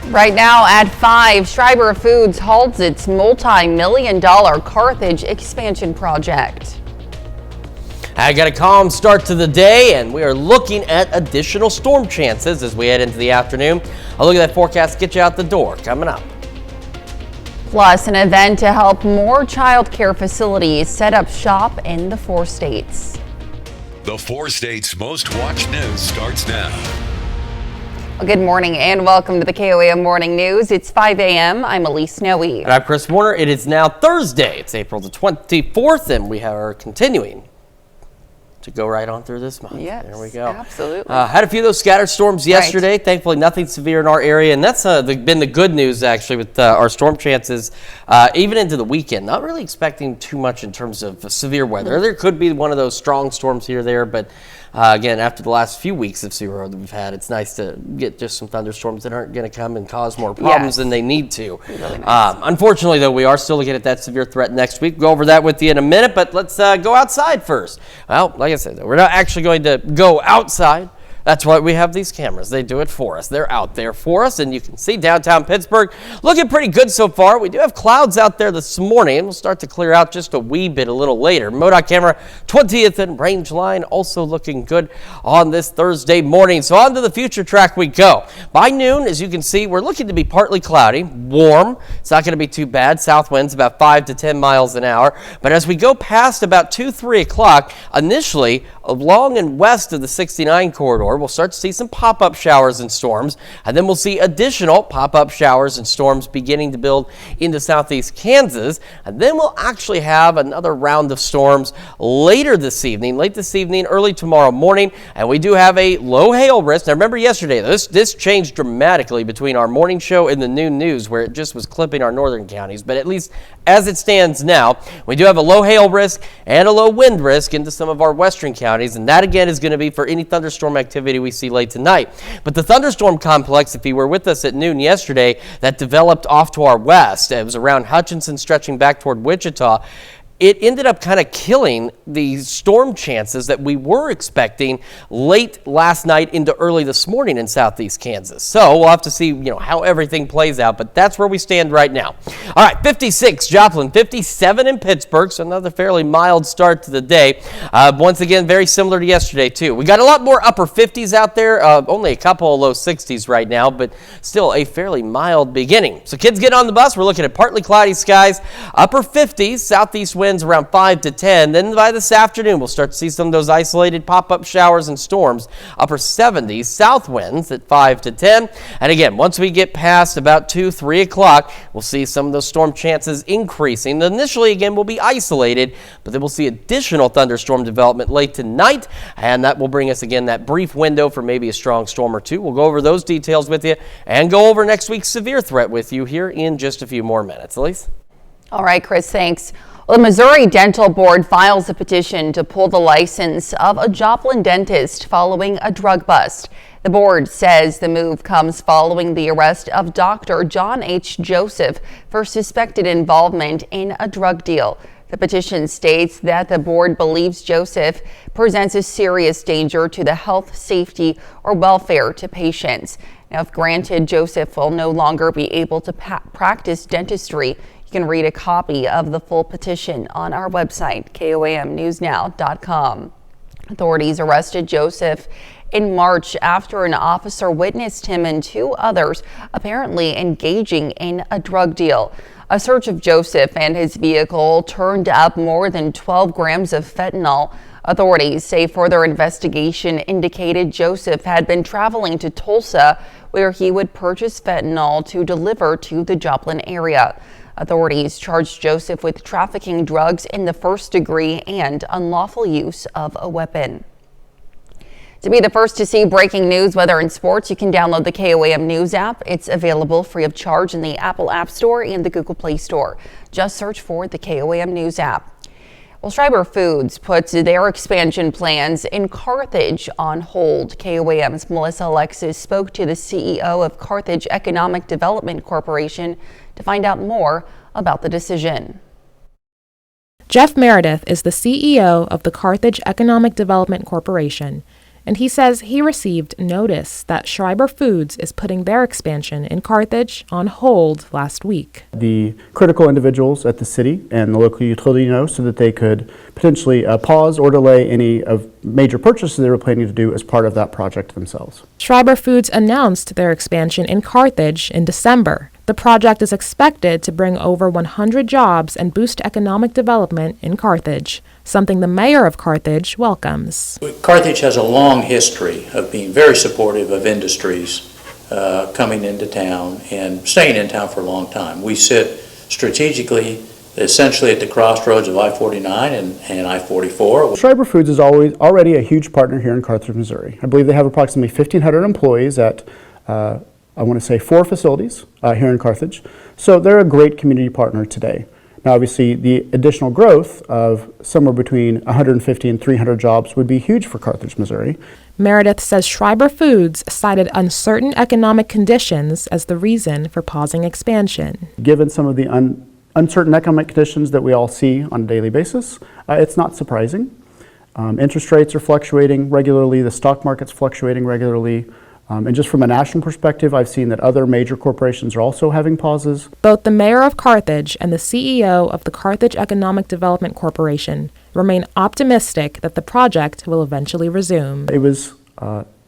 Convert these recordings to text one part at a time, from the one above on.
Right now at 5, Schreiber Foods halts its multi-million-dollar Carthage expansion project. I got a calm start to the day, and we are looking at additional storm chances as we head into the afternoon. A look at that forecast, get you out the door, coming up. Plus, an event to help more child care facilities set up shop in the 4 states. The 4 states' most watched news starts now. Well, good morning and welcome to the KOAM Morning News. It's 5 a.m. I'm Elise Snowy. And I'm Chris Warner. It is now Thursday. It's April the 24th, and we are continuing to go right on through this month. Yes, there we go. Absolutely. Had a few of those scattered storms yesterday. Right. Thankfully, nothing severe in our area, and that's been the good news actually with our storm chances even into the weekend. Not really expecting too much in terms of severe weather. There could be one of those strong storms here or there, but again, after the last few weeks of severe weather we've had, it's nice to get just some thunderstorms that aren't going to come and cause more problems than they need to. Really nice. Unfortunately, though, we are still looking at that severe threat next week. We'll go over that with you in a minute, but let's go outside first. Well, like I said, we're not actually going to go outside. That's why we have these cameras. They do it for us. They're out there for us, and you can see downtown Pittsburgh looking pretty good so far. We do have clouds out there this morning, and we'll start to clear out just a wee bit a little later. MoDOT camera 20th and Range Line also looking good on this Thursday morning. So on to the future track we go. By noon, as you can see, we're looking to be partly cloudy, warm. It's not going to be too bad. South winds about 5 to 10 miles an hour. But as we go past about 2, 3 o'clock, initially along and west of the 69 corridor, we'll start to see some pop-up showers and storms, and then we'll see additional pop-up showers and storms beginning to build into southeast Kansas, and then we'll actually have another round of storms later this evening, late this evening, early tomorrow morning, and we do have a low hail risk. Now remember yesterday, this changed dramatically between our morning show and the noon news where it just was clipping our northern counties, but at least as it stands now, we do have a low hail risk and a low wind risk into some of our western counties, and that again is going to be for any thunderstorm activity we see late tonight. But the thunderstorm complex, if you were with us at noon yesterday, that developed off to our west, it was around Hutchinson stretching back toward Wichita, it ended up kind of killing the storm chances that we were expecting late last night into early this morning in southeast Kansas. So we'll have to see, how everything plays out, but that's where we stand right now. All right, 56 Joplin, 57 in Pittsburgh, so another fairly mild start to the day. Once again, very similar to yesterday too. We got a lot more upper 50s out there, only a couple of low 60s right now, but still a fairly mild beginning. So kids get on the bus. We're looking at partly cloudy skies, upper 50s, southeast winds around 5 to 10. Then by this afternoon, we'll start to see some of those isolated pop-up showers and storms. Upper 70s, south winds at 5 to 10. And again, once we get past about 2, 3 o'clock, we'll see some of those storm chances increasing. Initially, again, we'll be isolated, but then we'll see additional thunderstorm development late tonight, and that will bring us, again, that brief window for maybe a strong storm or two. We'll go over those details with you and go over next week's severe threat with you here in just a few more minutes. Elise? All right, Chris, thanks. Well, the Missouri Dental Board files a petition to pull the license of a Joplin dentist following a drug bust. The board says the move comes following the arrest of Dr. John H. Joseph for suspected involvement in a drug deal. The petition states that the board believes Joseph presents a serious danger to the health, safety, or welfare to patients. Now, if granted, Joseph will no longer be able to practice dentistry. You can read a copy of the full petition on our website, KOAMnewsnow.com. Authorities arrested Joseph in March after an officer witnessed him and 2 others apparently engaging in a drug deal. A search of Joseph and his vehicle turned up more than 12 grams of fentanyl. Authorities say further investigation indicated Joseph had been traveling to Tulsa, where he would purchase fentanyl to deliver to the Joplin area. Authorities charged Joseph with trafficking drugs in the first degree and unlawful use of a weapon. To be the first to see breaking news, weather, and sports, you can download the KOAM News app. It's available free of charge in the Apple App Store and the Google Play Store. Just search for the KOAM News app. Well, Schreiber Foods puts their expansion plans in Carthage on hold. KOAM's Melissa Alexis spoke to the CEO of Carthage Economic Development Corporation to find out more about the decision. Jeff Meredith is the CEO of the Carthage Economic Development Corporation. and he says he received notice that Schreiber Foods is putting their expansion in Carthage on hold last week. The critical individuals at the city and the local utility know so that they could potentially pause or delay any of major purchases they were planning to do as part of that project themselves. Schreiber Foods announced their expansion in Carthage in December. The project is expected to bring over 100 jobs and boost economic development in Carthage, something the mayor of Carthage welcomes. Carthage has a long history of being very supportive of industries coming into town and staying in town for a long time. We sit strategically, essentially at the crossroads of I-49 and I-44. Schreiber Foods is already a huge partner here in Carthage, Missouri. I believe they have approximately 1,500 employees at I want to say 4 facilities here in Carthage. So they're a great community partner today. Now obviously the additional growth of somewhere between 150 and 300 jobs would be huge for Carthage, Missouri. Meredith says Schreiber Foods cited uncertain economic conditions as the reason for pausing expansion. Given some of the uncertain economic conditions that we all see on a daily basis, it's not surprising. Interest rates are fluctuating regularly, the stock market's fluctuating regularly. And just from a national perspective, I've seen that other major corporations are also having pauses. Both the mayor of Carthage and the CEO of the Carthage Economic Development Corporation remain optimistic that the project will eventually resume. It was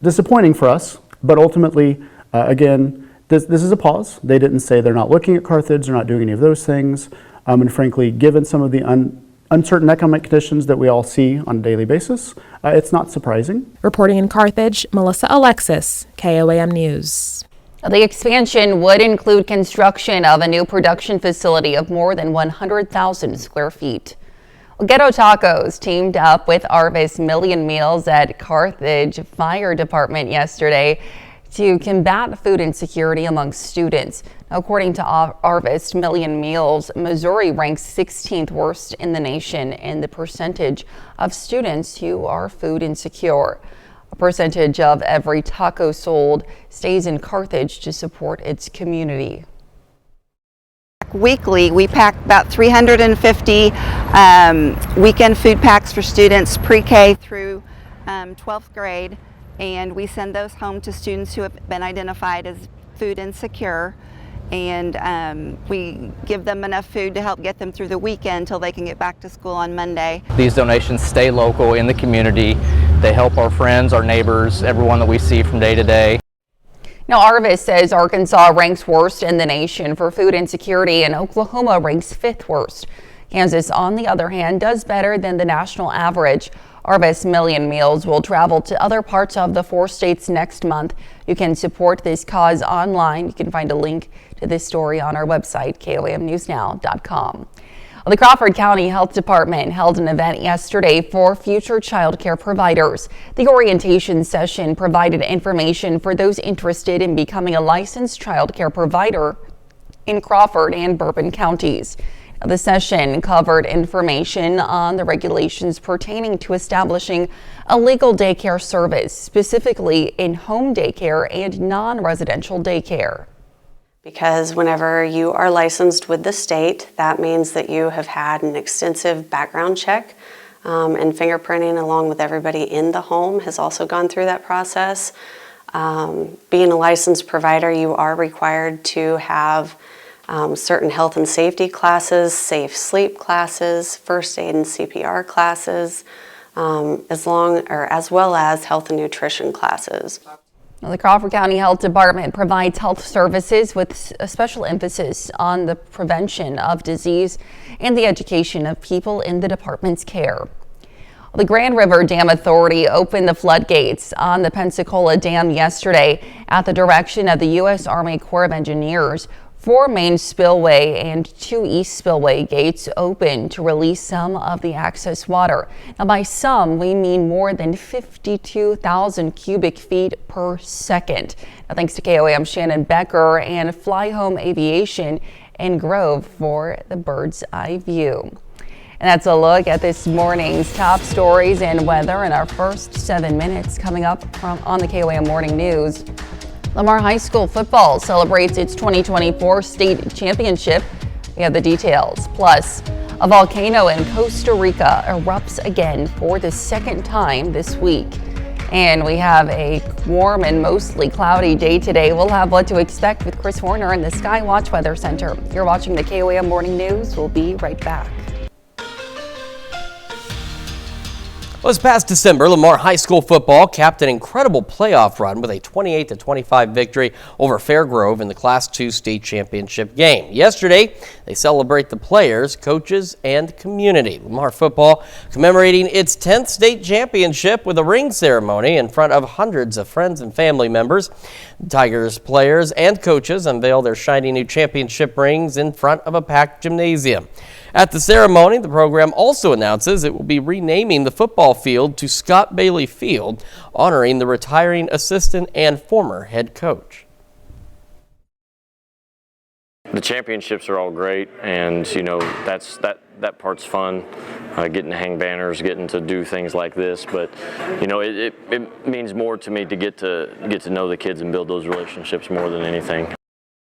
disappointing for us, but ultimately, again, this is a pause. They didn't say they're not looking at Carthage, they're not doing any of those things. And frankly, given some of the uncertain economic conditions that we all see on a daily basis, it's not surprising. Reporting in Carthage, Melissa Alexis, KOAM News. The expansion would include construction of a new production facility of more than 100,000 square feet. Ghetto Tacos teamed up with Arvis Million Meals at Carthage Fire Department yesterday to combat food insecurity among students. According to Arvis Million Meals, Missouri ranks 16th worst in the nation in the percentage of students who are food insecure. A percentage of every taco sold stays in Carthage to support its community. Weekly, we pack about 350 weekend food packs for students pre-K through 12th grade. And we send those home to students who have been identified as food insecure, and we give them enough food to help get them through the weekend until they can get back to school on Monday. These donations stay local in the community. They help our friends, our neighbors, everyone that we see from day to day. Now, Arvis says Arkansas ranks worst in the nation for food insecurity, and Oklahoma ranks 5th worst. Kansas, on the other hand, does better than the national average. Arvis Million Meals will travel to other parts of the 4 states next month. You can support this cause online. You can find a link to this story on our website, KOAMnewsnow.com. The Crawford County Health Department held an event yesterday for future child care providers. The orientation session provided information for those interested in becoming a licensed child care provider in Crawford and Bourbon counties. The session covered information on the regulations pertaining to establishing a legal daycare service, specifically in-home daycare and non-residential daycare. Because whenever you are licensed with the state, that means that you have had an extensive background check, and fingerprinting along with everybody in the home has also gone through that process. Being a licensed provider, you are required to have certain health and safety classes, safe sleep classes, first aid and CPR classes, as well as health and nutrition classes. The Crawford County Health Department provides health services with a special emphasis on the prevention of disease and the education of people in the department's care. The Grand River Dam Authority opened the floodgates on the Pensacola Dam yesterday at the direction of the U.S. Army Corps of Engineers. 4 main spillway and 2 east spillway gates open to release some of the excess water. Now, by some, we mean more than 52,000 cubic feet per second. Now, thanks to KOAM Shannon Becker and Fly Home Aviation in Grove for the bird's eye view. And that's a look at this morning's top stories and weather in our first 7 minutes coming up on the KOAM Morning News. Lamar High School football celebrates its 2024 state championship. We have the details. Plus, a volcano in Costa Rica erupts again for the 2nd time this week. And we have a warm and mostly cloudy day today. We'll have what to expect with Chris Horner in the Skywatch Weather Center. You're watching the KOAM Morning News. We'll be right back. Well, this past December, Lamar High School football capped an incredible playoff run with a 28-25 victory over Fairgrove in the Class II state championship game. Yesterday, they celebrate the players, coaches, and community. Lamar football commemorating its 10th state championship with a ring ceremony in front of hundreds of friends and family members. Tigers players and coaches unveil their shiny new championship rings in front of a packed gymnasium. At the ceremony, the program also announces it will be renaming the football field to Scott Bailey Field, honoring the retiring assistant and former head coach. The championships are all great, and that part's fun, getting to hang banners, getting to do things like this. But it means more to me to get to know the kids and build those relationships more than anything.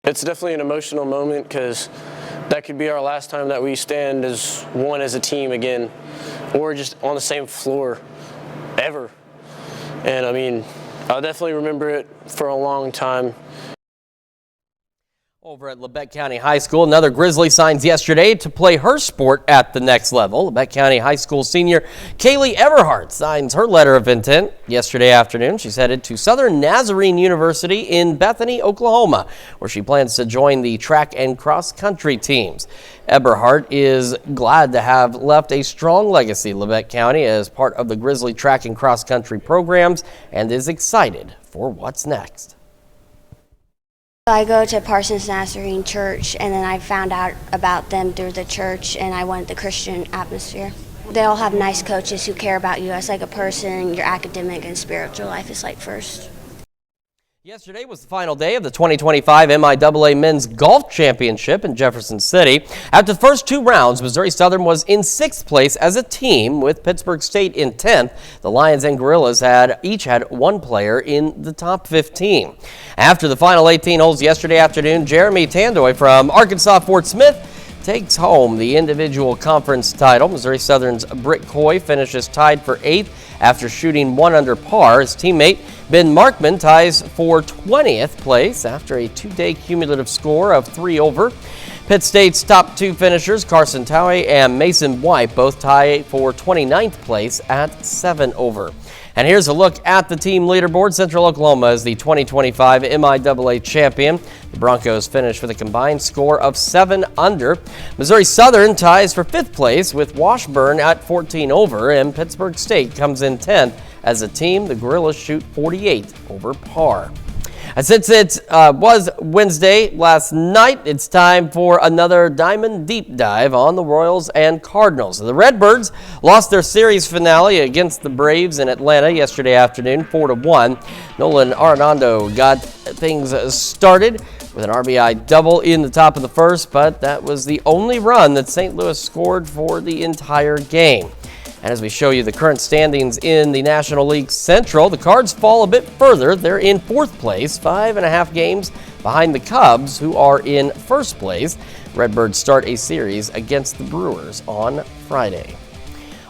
It's definitely an emotional moment because that could be our last time that we stand as one as a team again, or just on the same floor ever. And I mean, I'll definitely remember it for a long time. Over at Labette County High School, another Grizzly signs yesterday to play her sport at the next level. Labette County High School senior Kaylee Everhart signs her letter of intent yesterday afternoon. She's headed to Southern Nazarene University in Bethany, Oklahoma, where she plans to join the track and cross country teams. Eberhardt is glad to have left a strong legacy in Labette County as part of the Grizzly track and cross country programs and is excited for what's next. I go to Parsons Nazarene Church, and then I found out about them through the church, and I wanted the Christian atmosphere. They all have nice coaches who care about you as like a person. Your academic and spiritual life is like first. Yesterday was the final day of the 2025 MIAA Men's Golf Championship in Jefferson City. After the first two rounds, Missouri Southern was in 6th place as a team, with Pittsburgh State in 10th. The Lions and Gorillas each had one player in the top 15. After the final 18 holes yesterday afternoon, Jeremy Tandoy from Arkansas Fort Smith takes home the individual conference title. Missouri Southern's Britt Coy finishes tied for 8th after shooting 1 under par. His teammate Ben Markman ties for 20th place after a 2-day cumulative score of 3 over. Pitt State's top 2 finishers, Carson Towie and Mason White, both tie for 29th place at 7 over. And here's a look at the team leaderboard. Central Oklahoma is the 2025 MIAA champion. The Broncos finish with a combined score of 7 under. Missouri Southern ties for 5th place with Washburn at 14 over, and Pittsburgh State comes in 10th. As a team, the Gorillas shoot 48 over par. And since it was Wednesday last night, it's time for another Diamond Deep Dive on the Royals and Cardinals. The Redbirds lost their series finale against the Braves in Atlanta yesterday afternoon, 4-1. Nolan Arenado got things started with an RBI double in the top of the first, but that was the only run that St. Louis scored for the entire game. And as we show you the current standings in the National League Central, the Cards fall a bit further. They're in 4th place, 5.5 games behind the Cubs, who are in 1st place. Redbirds start a series against the Brewers on Friday.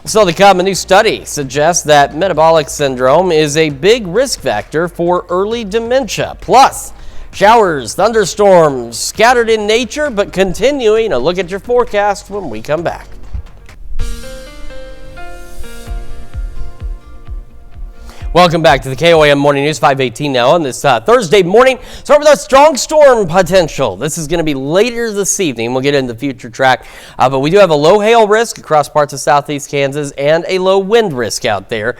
So a new study suggests that metabolic syndrome is a big risk factor for early dementia. Plus, showers, thunderstorms, scattered in nature, but continuing. A look at your forecast when we come back. Welcome back to the KOAM Morning News, 5:18 now on this Thursday morning. Start with a strong storm potential. This is going to be later this evening. We'll get into the future track, but we do have a low hail risk across parts of southeast Kansas and a low wind risk out there.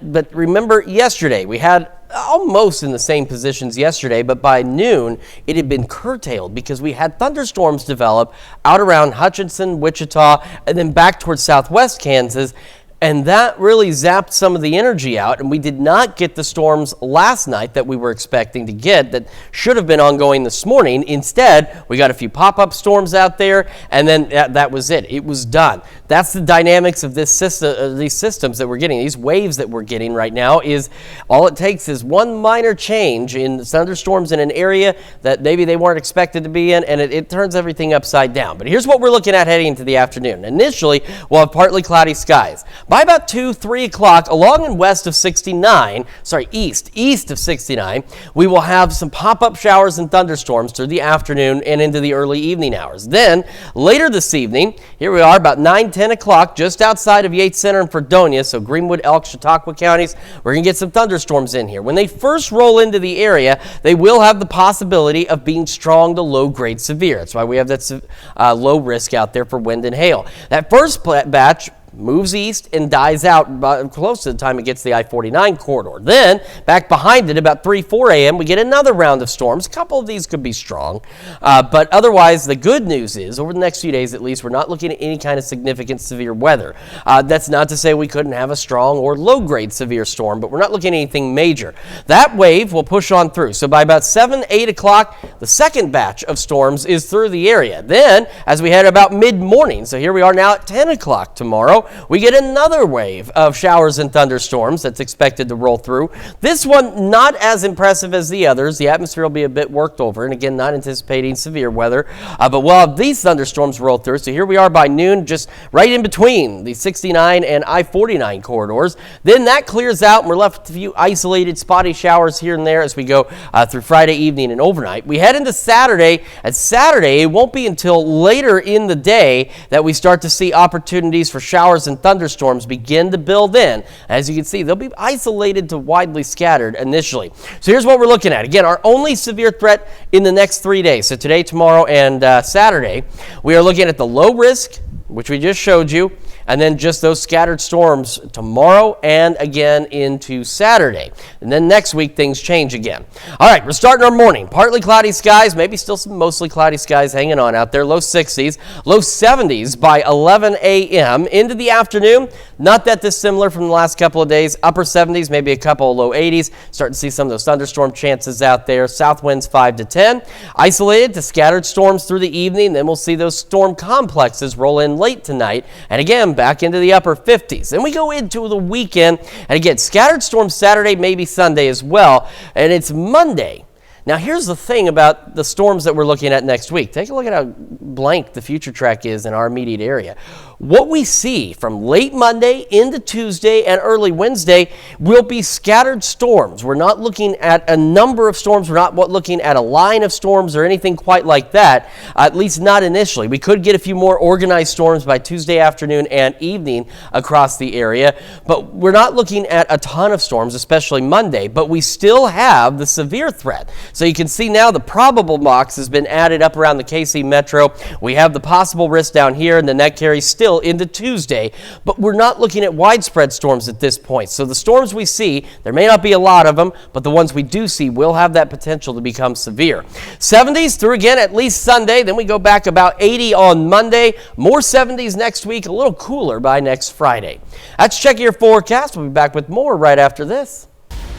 But remember, yesterday we had almost in the same positions yesterday, but by noon it had been curtailed because we had thunderstorms develop out around Hutchinson, Wichita, and then back towards southwest Kansas. And that really zapped some of the energy out, and we did not get the storms last night that we were expecting to get that should have been ongoing this morning. Instead, we got a few pop-up storms out there, and then that was it. It was done. that's the dynamics of this system, these systems that we're getting, these waves that we're getting right now. Is all it takes is one minor change in thunderstorms in an area that maybe they weren't expected to be in, and it turns everything upside down. But here's what we're looking at heading into the afternoon. Initially, we'll have partly cloudy skies. By about 2-3 o'clock, along and west of 69, east of 69, we will have some pop-up showers and thunderstorms through the afternoon and into the early evening hours. Then, later this evening, here we are about 9-10 o'clock, just outside of Yates Center and Fredonia, so Greenwood, Elk, Chautauqua counties, we're going to get some thunderstorms in here. When they first roll into the area, they will have the possibility of being strong to low-grade severe. That's why we have that low risk out there for wind and hail. That first batch moves east and dies out close to the time it gets the I-49 corridor. Then, back behind it, about 3-4 a.m., we get another round of storms. A couple of these could be strong, but otherwise, the good news is, over the next few days at least, we're not looking at any kind of significant severe weather. That's not to say we couldn't have a strong or low-grade severe storm, but we're not looking at anything major. That wave will push on through. So by about 7-8 o'clock, the second batch of storms is through the area. Then, as we head about mid-morning, so here we are now at 10 o'clock tomorrow, we get another wave of showers and thunderstorms that's expected to roll through. This one not as impressive as the others. The atmosphere will be a bit worked over, and again, not anticipating severe weather, but we'll have these thunderstorms roll through. So here we are by noon, just right in between the 69 and I-49 corridors. Then that clears out, and we're left with a few isolated spotty showers here and there as we go through Friday evening and overnight. We head into Saturday. At Saturday, it won't be until later in the day that we start to see opportunities for showers and thunderstorms begin to build in. As you can see, they'll be isolated to widely scattered initially. So here's what we're looking at. Again, our only severe threat in the next 3 days, so today, tomorrow, and Saturday, we are looking at the low risk, which we just showed you, and then just those scattered storms tomorrow and again into Saturday. And then next week, things change again. All right, we're starting our morning. Partly cloudy skies, maybe still some mostly cloudy skies hanging on out there. Low 60s, low 70s by 11 a.m. Into the afternoon, not that dissimilar from the last couple of days. Upper 70s, maybe a couple of low 80s. Starting to see some of those thunderstorm chances out there. South winds 5 to 10. Isolated to scattered storms through the evening. Then we'll see those storm complexes roll in late tonight. And again, back into the upper 50s. Then we go into the weekend, and again, scattered storms Saturday, maybe Sunday as well, and it's Monday. Now, here's the thing about the storms that we're looking at next week. Take a look at how blank the future track is in our immediate area. What we see from late Monday into Tuesday and early Wednesday will be scattered storms. We're not looking at a number of storms. We're not looking at a line of storms or anything quite like that, at least not initially. We could get a few more organized storms by Tuesday afternoon and evening across the area, but we're not looking at a ton of storms, especially Monday, but we still have the severe threat. So you can see now the probable box has been added up around the KC Metro. We have the possible risk down here, and then that carries still into Tuesday, but we're not looking at widespread storms at this point. So the storms we see, there may not be a lot of them, but the ones we do see will have that potential to become severe. 70s through again at least Sunday, then we go back about 80 on Monday, more 70s next week, a little cooler by next Friday. That's Check Your Forecast. We'll be back with more right after this.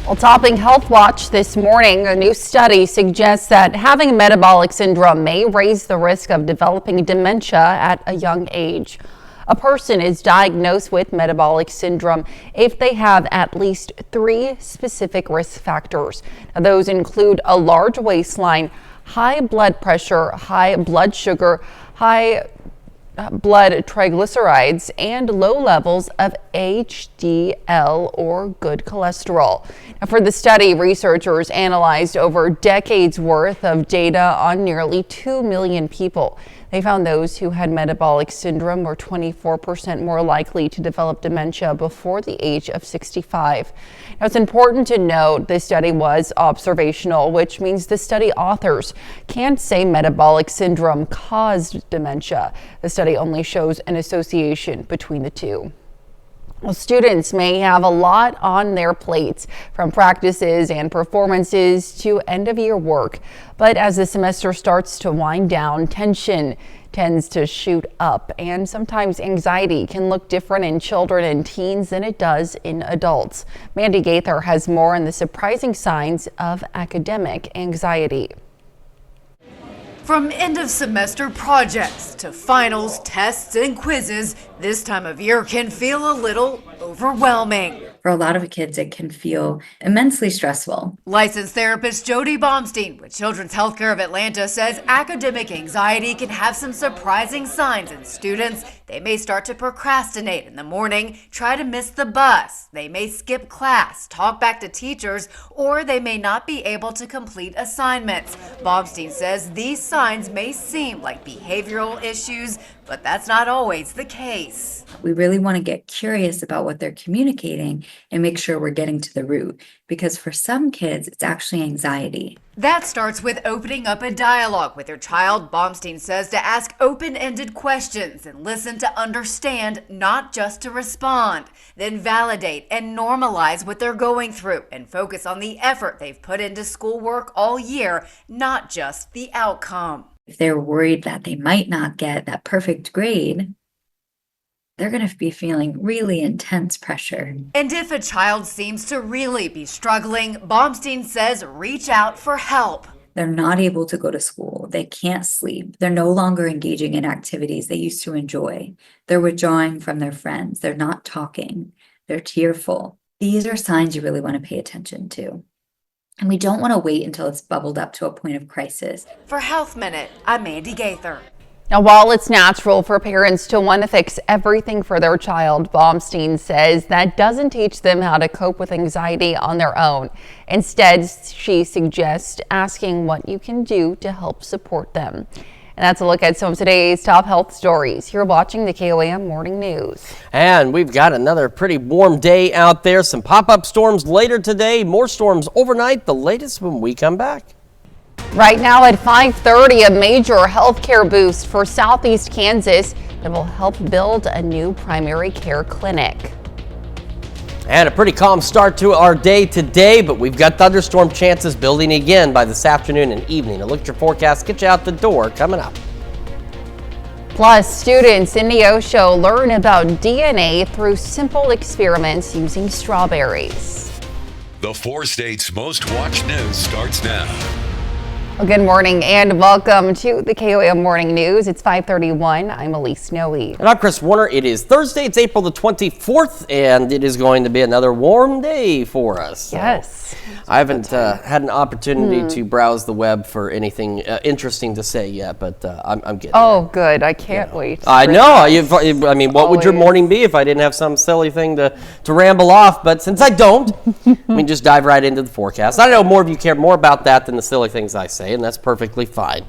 Well, topping Health Watch this morning, a new study suggests that having metabolic syndrome may raise the risk of developing dementia at a young age. A person is diagnosed with metabolic syndrome if they have at least 3 specific risk factors. Now, those include a large waistline, high blood pressure, high blood sugar, high blood triglycerides, and low levels of HDL or good cholesterol. Now, for the study, researchers analyzed over decades worth of data on nearly 2 million people. They found those who had metabolic syndrome were 24% more likely to develop dementia before the age of 65. Now, it's important to note this study was observational, which means the study authors can't say metabolic syndrome caused dementia. The study only shows an association between the two. Well, students may have a lot on their plates, from practices and performances to end-of-year work. But as the semester starts to wind down, tension tends to shoot up, and sometimes anxiety can look different in children and teens than it does in adults. Mandy Gaither has more on the surprising signs of academic anxiety. From end-of-semester projects to finals, tests, and quizzes, this time of year can feel a little overwhelming. For a lot of kids, it can feel immensely stressful. Licensed therapist Jody Baumstein with Children's Healthcare of Atlanta says academic anxiety can have some surprising signs in students. They may start to procrastinate in the morning, try to miss the bus, they may skip class, talk back to teachers, or they may not be able to complete assignments. Baumstein says these signs may seem like behavioral issues, but that's not always the case. We really want to get curious about what they're communicating and make sure we're getting to the root, because for some kids, it's actually anxiety. That starts with opening up a dialogue with your child. Baumstein says to ask open-ended questions and listen to understand, not just to respond. Then validate and normalize what they're going through and focus on the effort they've put into schoolwork all year, not just the outcome. If they're worried that they might not get that perfect grade, they're going to be feeling really intense pressure. And if a child seems to really be struggling, Baumstein says reach out for help. They're not able to go to school. They can't sleep. They're no longer engaging in activities they used to enjoy. They're withdrawing from their friends. They're not talking. They're tearful. These are signs you really want to pay attention to. And we don't want to wait until it's bubbled up to a point of crisis. For Health Minute, I'm Mandy Gaither. Now, while it's natural for parents to want to fix everything for their child, Baumstein says that doesn't teach them how to cope with anxiety on their own. Instead, she suggests asking what you can do to help support them. And that's a look at some of today's top health stories. You're watching the KOAM Morning News. And we've got another pretty warm day out there. Some pop-up storms later today. More storms overnight. The latest when we come back. Right now at 5:30, a major healthcare boost for Southeast Kansas that will help build a new primary care clinic. And a pretty calm start to our day today, but we've got thunderstorm chances building again by this afternoon and evening. A look at your forecast, get you out the door coming up. Plus, students in Neosho learn about DNA through simple experiments using strawberries. The 4 states' most watched news starts now. Well, good morning and welcome to the KOAM Morning News. It's 5:31. I'm Elise Snowy. And I'm Chris Warner. It is Thursday. It's April the 24th, and it is going to be another warm day for us. So yes. I haven't had an opportunity to browse the web for anything interesting to say yet, but I'm getting Oh, good. I can't wait. I know. I mean, what would your morning be if I didn't have some silly thing to ramble off? But since I don't, we can just dive right into the forecast. I know more of you care more about that than the silly things I say, and that's perfectly fine.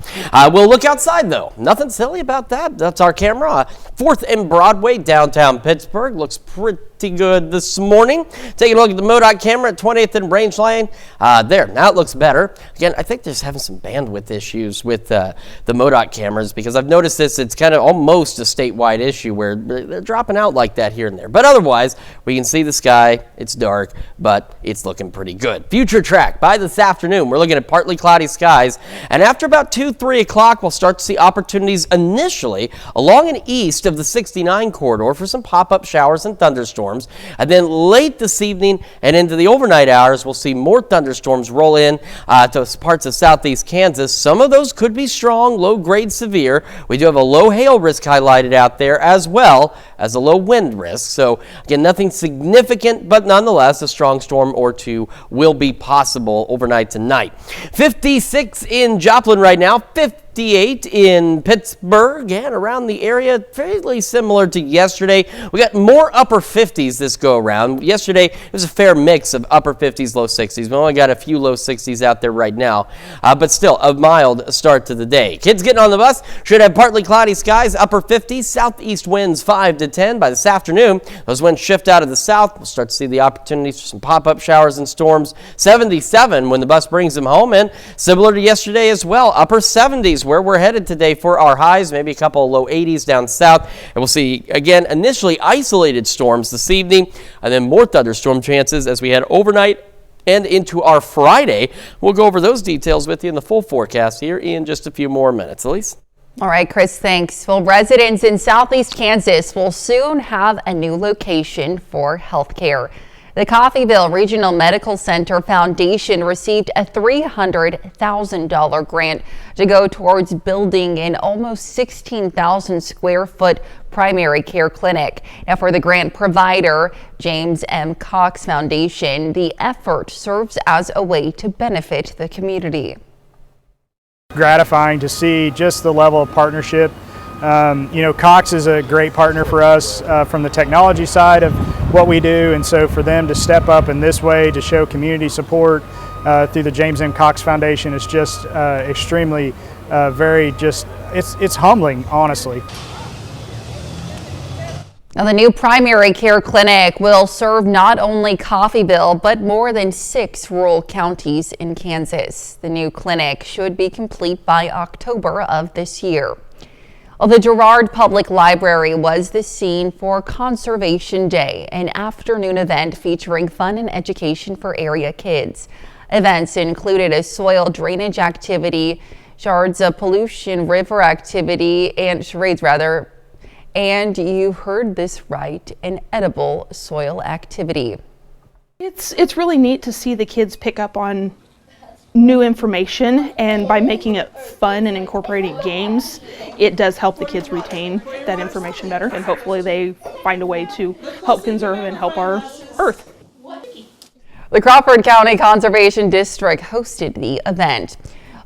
We'll look outside, though. Nothing silly about that. That's our camera. 4th and Broadway, downtown Pittsburgh. Looks pretty good this morning. Taking a look at the MoDOT camera at 20th and Rangeline. There, now it looks better. Again, I think they're just having some bandwidth issues with the MoDOT cameras, because I've noticed this. It's kind of almost a statewide issue where they're dropping out like that here and there. But otherwise, we can see the sky. It's dark, but it's looking pretty good. Future track by this afternoon. We're looking at partly cloudy skies. And after about 2-3 o'clock, we'll start to see opportunities initially along and east of the 69 corridor for some pop-up showers and thunderstorms. And then late this evening and into the overnight hours, we'll see more thunderstorms roll in to parts of southeast Kansas. Some of those could be strong, low-grade severe. We do have a low hail risk highlighted out there, as well as a low wind risk. So again, nothing significant, but nonetheless, a strong storm or two will be possible overnight tonight. 56 in Joplin right now, 58 in Pittsburgh, and around the area, fairly similar to yesterday. We got more upper 50s this go around. Yesterday, it was a fair mix of upper 50s, low 60s. We only got a few low 60s out there right now, but still a mild start to the day. Kids getting on the bus should have partly cloudy skies, upper 50s, southeast winds 5 to 10 by this afternoon. Those winds shift out of the south. We'll start to see the opportunities for some pop-up showers and storms. 77 when the bus brings them home, and similar to yesterday as well, upper 70s where we're headed today for our highs, maybe a couple of low 80s down south. And we'll see, again, initially isolated storms this evening, and then more thunderstorm chances as we head overnight and into our Friday. We'll go over those details with you in the full forecast here in just a few more minutes. Elise? All right, Chris, thanks. Well, residents in southeast Kansas will soon have a new location for health care. The Coffeyville Regional Medical Center Foundation received a $300,000 grant to go towards building an almost 16,000 square foot primary care clinic. Now, for the grant provider, James M. Cox Foundation, the effort serves as a way to benefit the community. Gratifying to see just the level of partnership. Cox is a great partner for us from the technology side of what we do, and so for them to step up in this way to show community support through the James M. Cox Foundation is just extremely, it's humbling, honestly. Now, the new primary care clinic will serve not only Coffeyville, but more than 6 rural counties in Kansas. The new clinic should be complete by October of this year. Well, the Girard Public Library was the scene for Conservation Day, an afternoon event featuring fun and education for area kids. Events included a soil drainage activity, shards of pollution river activity, and charades rather. And you heard this right, an edible soil activity. It's really neat to see the kids pick up on new information, and by making it fun and incorporating games, it does help the kids retain that information better, and hopefully they find a way to help conserve and help our earth. The Crawford County Conservation District hosted the event.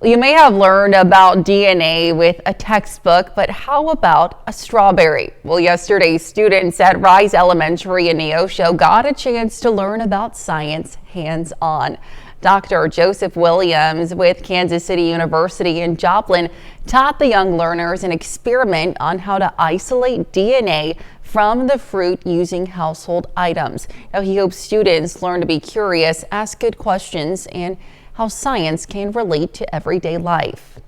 You may have learned about DNA with a textbook, but how about a strawberry? Well, yesterday, students at Rise Elementary in Neosho got a chance to learn about science hands-on. Dr. Joseph Williams with Kansas City University in Joplin taught the young learners an experiment on how to isolate DNA from the fruit using household items. Now, he hopes students learn to be curious, ask good questions, and how science can relate to everyday life.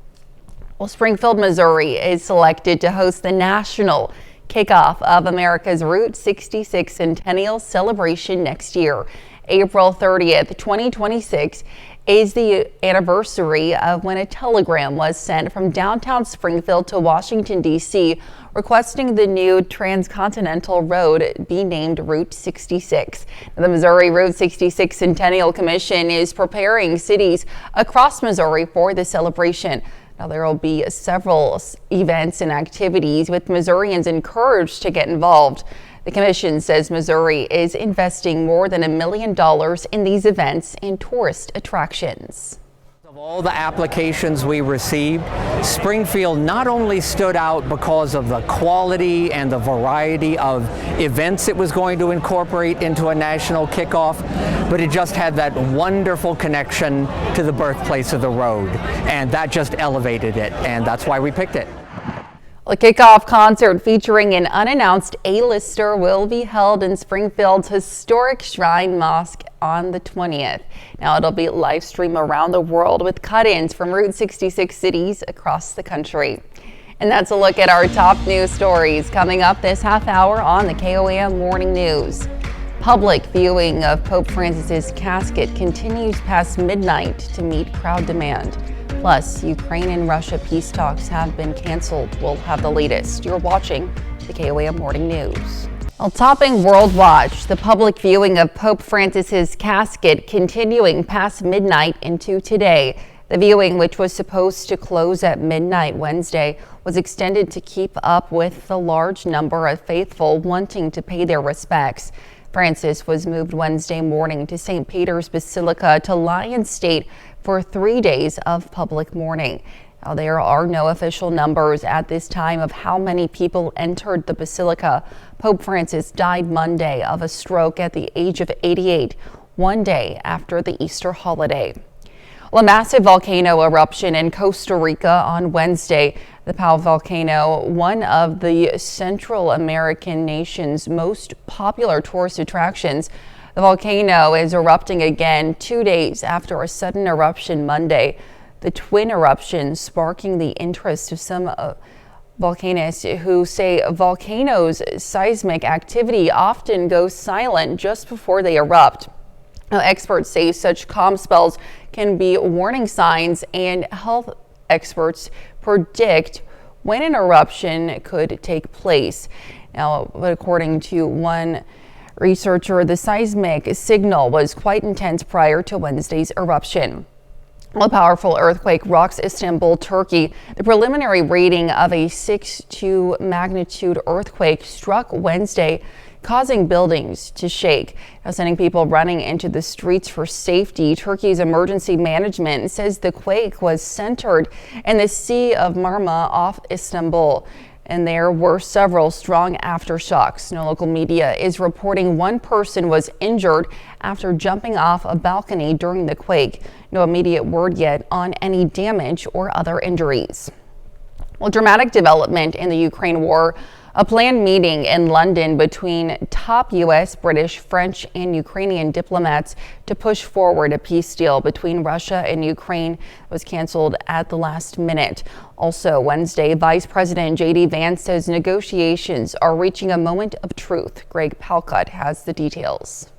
Well, Springfield, Missouri is selected to host the national kickoff of America's Route 66 Centennial Celebration next year. April 30th, 2026 is the anniversary of when a telegram was sent from downtown Springfield to Washington, D.C., requesting the new transcontinental road be named Route 66. The Missouri Route 66 Centennial Commission is preparing cities across Missouri for the celebration. Now, there will be several events and activities with Missourians encouraged to get involved. The commission says Missouri is investing more than $1 million in these events and tourist attractions. Of all the applications we received, Springfield not only stood out because of the quality and the variety of events it was going to incorporate into a national kickoff, but it just had that wonderful connection to the birthplace of the road, and that just elevated it, and that's why we picked it. A kickoff concert featuring an unannounced A-lister will be held in Springfield's historic Shrine Mosque on the 20th. Now, it'll be live streamed around the world with cut-ins from Route 66 cities across the country. And that's a look at our top news stories coming up this half hour on the KOAM Morning News. Public viewing of Pope Francis's casket continues past midnight to meet crowd demand. Plus, Ukraine and Russia peace talks have been canceled. We'll have the latest. You're watching the KOAM Morning News. Well, topping World Watch, the public viewing of Pope Francis's casket continuing past midnight into today. The viewing, which was supposed to close at midnight Wednesday, was extended to keep up with the large number of faithful wanting to pay their respects. Francis was moved Wednesday morning to St. Peter's Basilica to lie in state for 3 days of public mourning. Now, there are no official numbers at this time of how many people entered the Basilica. Pope Francis died Monday of a stroke at the age of 88, one day after the Easter holiday. Well, a massive volcano eruption in Costa Rica on Wednesday. The Pau volcano, one of the Central American nation's most popular tourist attractions. The volcano is erupting again 2 days after a sudden eruption Monday. The twin eruptions sparking the interest of some volcanists who say volcanoes' seismic activity often goes silent just before they erupt. Now, experts say such calm spells can be warning signs, and health experts predict when an eruption could take place. Now, according to one The seismic signal was quite intense prior to Wednesday's eruption. A powerful earthquake rocks Istanbul, Turkey. The preliminary reading of a 6.2 magnitude earthquake struck Wednesday, causing buildings to shake, sending people running into the streets for safety. Turkey's emergency management says the quake was centered in the Sea of Marmara off Istanbul, and there were several strong aftershocks. No local media is reporting one person was injured after jumping off a balcony during the quake. No immediate word yet on any damage or other injuries. Well, dramatic development in the Ukraine war. A planned meeting in London between top U.S., British, French, and Ukrainian diplomats to push forward a peace deal between Russia and Ukraine was canceled at the last minute. Also Wednesday, Vice President J.D. Vance says negotiations are reaching a moment of truth. Greg Palcutt has the details.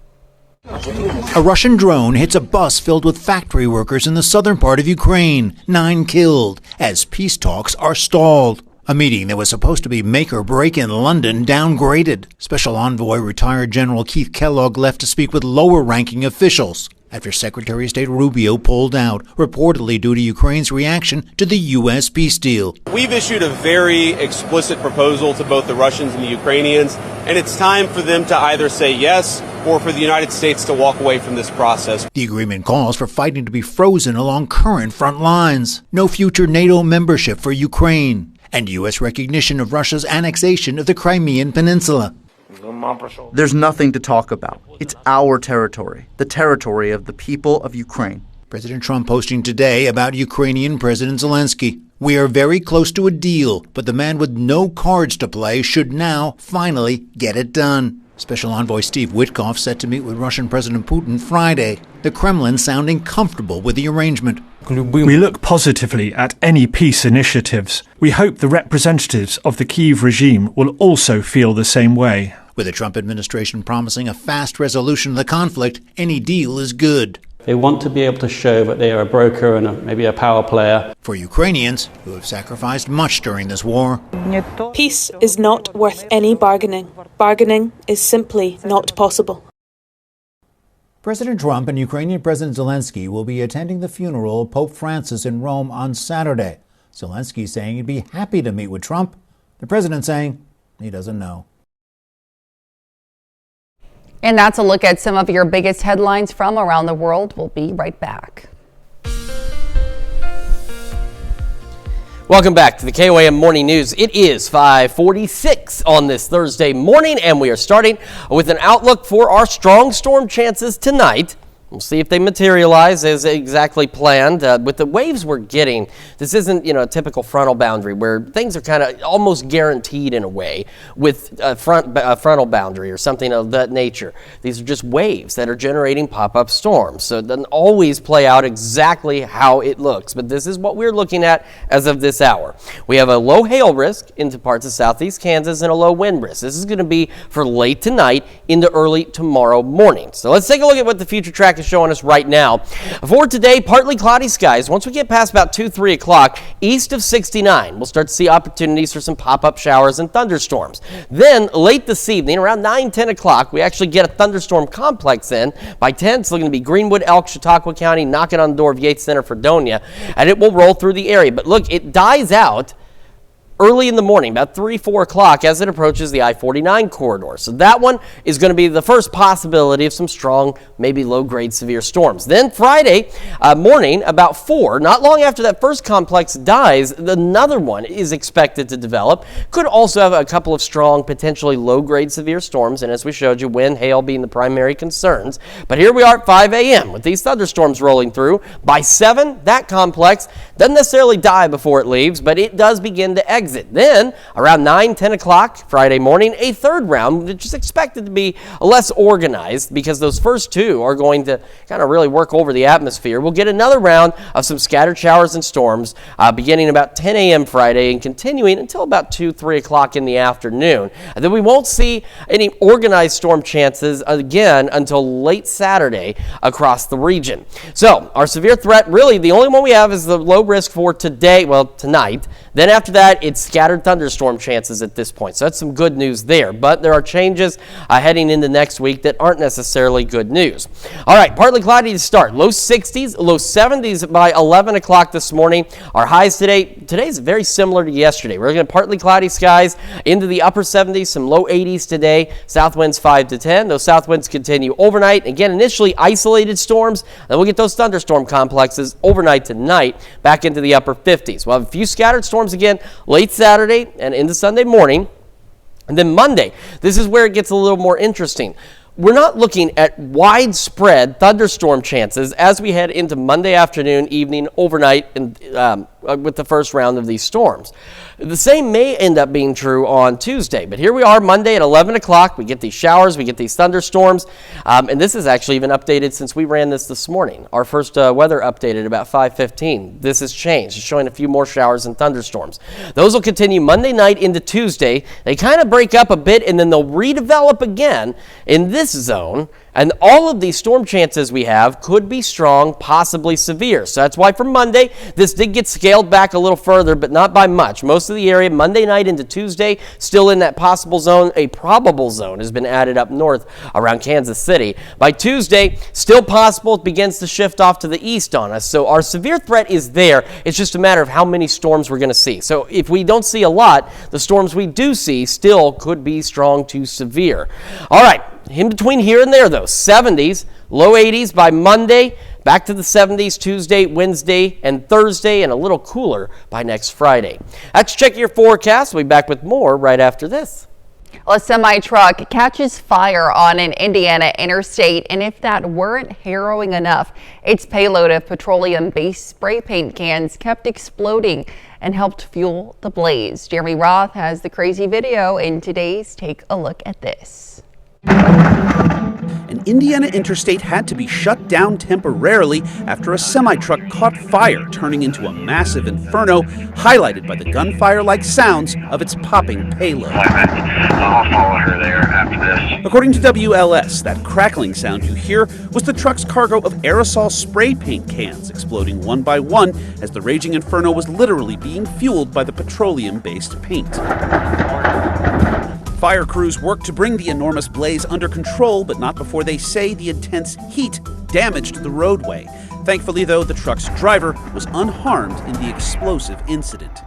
A Russian drone hits a bus filled with factory workers in the southern part of Ukraine. 9 killed as peace talks are stalled. A meeting that was supposed to be make or break in London downgraded. Special Envoy retired General Keith Kellogg left to speak with lower-ranking officials after Secretary of State Rubio pulled out, reportedly due to Ukraine's reaction to the U.S. peace deal. We've issued a very explicit proposal to both the Russians and the Ukrainians, and it's time for them to either say yes or for the United States to walk away from this process. The agreement calls for fighting to be frozen along current front lines. No future NATO membership for Ukraine. And U.S. recognition of Russia's annexation of the Crimean Peninsula. There's nothing to talk about. It's our territory, the territory of the people of Ukraine. President Trump posting today about Ukrainian President Zelensky. We are very close to a deal, but the man with no cards to play should now finally get it done. Special Envoy Steve Witkoff set to meet with Russian President Putin Friday. The Kremlin sounding comfortable with the arrangement. We look positively at any peace initiatives. We hope the representatives of the Kyiv regime will also feel the same way. With the Trump administration promising a fast resolution of the conflict, any deal is good. They want to be able to show that they are a broker and maybe a power player. For Ukrainians, who have sacrificed much during this war, peace is not worth any bargaining. Bargaining is simply not possible. President Trump and Ukrainian President Zelensky will be attending the funeral of Pope Francis in Rome on Saturday. Zelensky saying he'd be happy to meet with Trump. The president saying he doesn't know. And that's a look at some of your biggest headlines from around the world. We'll be right back. Welcome back to the KOAM Morning News. It is 5:46 on this Thursday morning, and we are starting with an outlook for our strong storm chances tonight. We'll see if they materialize as exactly planned. With the waves we're getting, this isn't, a typical frontal boundary where things are kind of almost guaranteed in a way with a frontal boundary or something of that nature. These are just waves that are generating pop-up storms. So it doesn't always play out exactly how it looks, but this is what we're looking at as of this hour. We have a low hail risk into parts of southeast Kansas and a low wind risk. This is going to be for late tonight into early tomorrow morning. So let's take a look at what the future track is showing us right now. For today, partly cloudy skies. Once we get past about 2-3 o'clock, east of 69, we'll start to see opportunities for some pop-up showers and thunderstorms. Then late this evening, around 9-10 o'clock, we actually get a thunderstorm complex in. By 10, it's looking to be Greenwood, Elk, Chautauqua County, knocking on the door of Yates Center, Fredonia, and it will roll through the area. But look, it dies out early in the morning, about 3-4 o'clock, as it approaches the I-49 corridor. So that one is going to be the first possibility of some strong, maybe low-grade severe storms. Then Friday morning, about 4, not long after that first complex dies, another one is expected to develop. Could also have a couple of strong, potentially low-grade severe storms, and as we showed you, wind, hail being the primary concerns. But here we are at 5 a.m. with these thunderstorms rolling through. By 7, that complex doesn't necessarily die before it leaves, but it does begin to exit. Then, around 9-10 o'clock Friday morning, a third round, which is expected to be less organized because those first two are going to kind of really work over the atmosphere. We'll get another round of some scattered showers and storms beginning about 10 a.m. Friday and continuing until about 2-3 o'clock in the afternoon. And then we won't see any organized storm chances again until late Saturday across the region. So, our severe threat, really, the only one we have is the low risk for today, well, tonight. Then after that, it isolated scattered thunderstorm chances at this point. So that's some good news there. But there are changes heading into next week that aren't necessarily good news. All right, partly cloudy to start. Low 60s, low 70s by 11 o'clock this morning. Our highs today is very similar to yesterday. We're looking at partly cloudy skies into the upper 70s, some low 80s today. South winds 5 to 10. Those south winds continue overnight. Again, initially isolated storms. Then we'll get those thunderstorm complexes overnight tonight back into the upper 50s. We'll have a few scattered storms again late Saturday and into Sunday morning. And then Monday, this is where it gets a little more interesting. We're not looking at widespread thunderstorm chances as we head into Monday afternoon, evening, overnight, and with the first round of these storms. The same may end up being true on Tuesday, but here we are Monday at 11 o'clock. We get these showers, we get these thunderstorms, and this is actually even updated since we ran this morning. Our first weather update at about 5:15. This has changed. It's showing a few more showers and thunderstorms. Those will continue Monday night into Tuesday. They kind of break up a bit, and then they'll redevelop again in this zone. And all of these storm chances we have could be strong, possibly severe. So that's why for Monday, this did get scaled back a little further, but not by much. Most of the area, Monday night into Tuesday, still in that possible zone. A probable zone has been added up north around Kansas City. By Tuesday, still possible. It begins to shift off to the east on us. So our severe threat is there. It's just a matter of how many storms we're going to see. So if we don't see a lot, the storms we do see still could be strong to severe. All right. In between here and there, though, 70s, low 80s by Monday, back to the 70s Tuesday, Wednesday, and Thursday, and a little cooler by next Friday. Let's check your forecast. We'll be back with more right after this. A semi-truck catches fire on an Indiana interstate, and if that weren't harrowing enough, its payload of petroleum-based spray paint cans kept exploding and helped fuel the blaze. Jeremy Roth has the crazy video in today's Take a Look at This. An Indiana interstate had to be shut down temporarily after a semi-truck caught fire, turning into a massive inferno, highlighted by the gunfire-like sounds of its popping payload. I'll follow her there after this. According to WLS, that crackling sound you hear was the truck's cargo of aerosol spray paint cans exploding one by one as the raging inferno was literally being fueled by the petroleum-based paint. Fire crews worked to bring the enormous blaze under control, but not before they say the intense heat damaged the roadway. Thankfully, though, the truck's driver was unharmed in the explosive incident.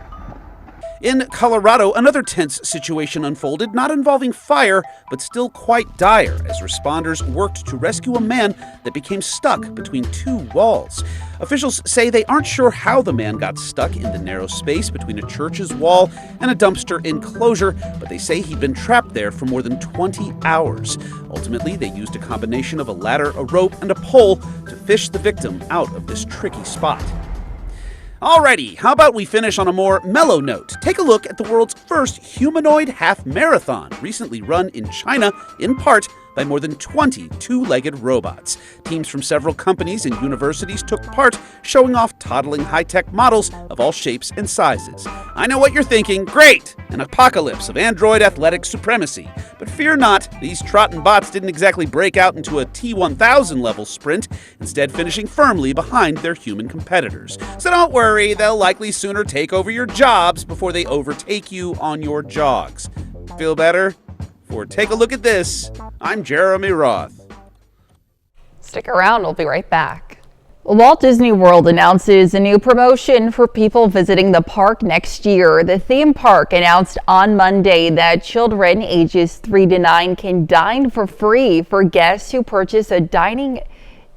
In Colorado, another tense situation unfolded, not involving fire, but still quite dire, as responders worked to rescue a man that became stuck between two walls. Officials say they aren't sure how the man got stuck in the narrow space between a church's wall and a dumpster enclosure, but they say he'd been trapped there for more than 20 hours. Ultimately, they used a combination of a ladder, a rope, and a pole to fish the victim out of this tricky spot. Alrighty, how about we finish on a more mellow note? Take a look at the world's first humanoid half marathon, recently run in China, in part by more than 20 two-legged robots. Teams from several companies and universities took part, showing off toddling high-tech models of all shapes and sizes. I know what you're thinking. Great! An apocalypse of android athletic supremacy. But fear not, these trotting bots didn't exactly break out into a T-1000 level sprint, instead finishing firmly behind their human competitors. So don't worry, they'll likely sooner take over your jobs before they overtake you on your jogs. Feel better? For Take a Look at This, I'm Jeremy Roth. Stick around, we'll be right back. Walt Disney World announces a new promotion for people visiting the park next year. The theme park announced on Monday that children ages 3 to 9 can dine for free for guests who purchase a dining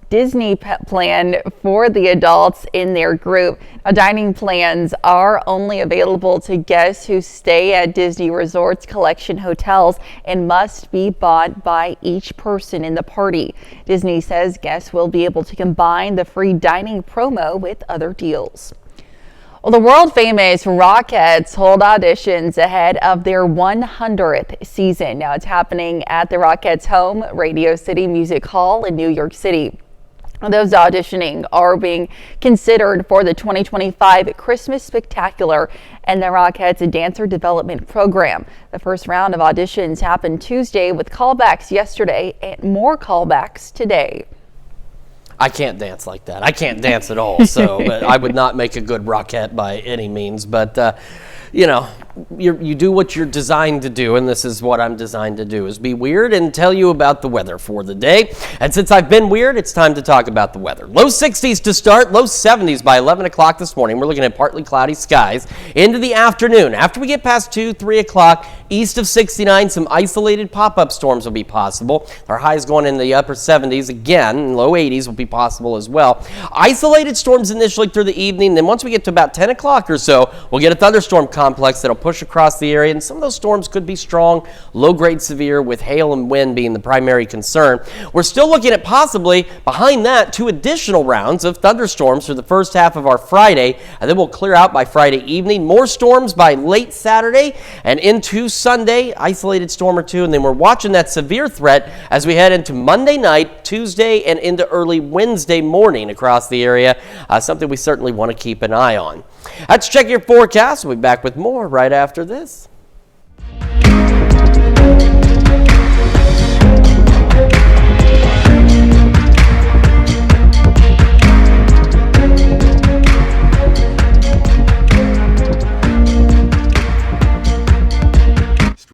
Disney plan for the adults in their group. Now, dining plans are only available to guests who stay at Disney Resorts Collection hotels and must be bought by each person in the party. Disney says guests will be able to combine the free dining promo with other deals. Well, the world-famous Rockettes hold auditions ahead of their 100th season. Now, it's happening at the Rockettes' home, Radio City Music Hall in New York City. Those auditioning are being considered for the 2025 Christmas Spectacular and the Rockettes Dancer Development Program. The first round of auditions happened Tuesday with callbacks yesterday and more callbacks today. I can't dance like that. I can't dance at all, so but I would not make a good Rockette by any means. But you know, you do what you're designed to do, and this is what I'm designed to do, is be weird and tell you about the weather for the day. And since I've been weird, it's time to talk about the weather. Low 60s to start, low 70s by 11 o'clock this morning. We're looking at partly cloudy skies into the afternoon. After we get past 2, 3 o'clock, east of 69, some isolated pop-up storms will be possible. Our highs going in the upper 70s again, and low 80s will be possible as well. Isolated storms initially through the evening, then once we get to about 10 o'clock or so, we'll get a thunderstorm complex that'll push across the area, and some of those storms could be strong, low-grade severe, with hail and wind being the primary concern. We're still looking at possibly, behind that, 2 additional rounds of thunderstorms for the first half of our Friday, and then we'll clear out by Friday evening. More storms by late Saturday and into Sunday, isolated storm or 2, and then we're watching that severe threat as we head into Monday night, Tuesday, and into early Wednesday morning across the area, something we certainly want to keep an eye on. Let's check your forecast. We'll be back with more right after this.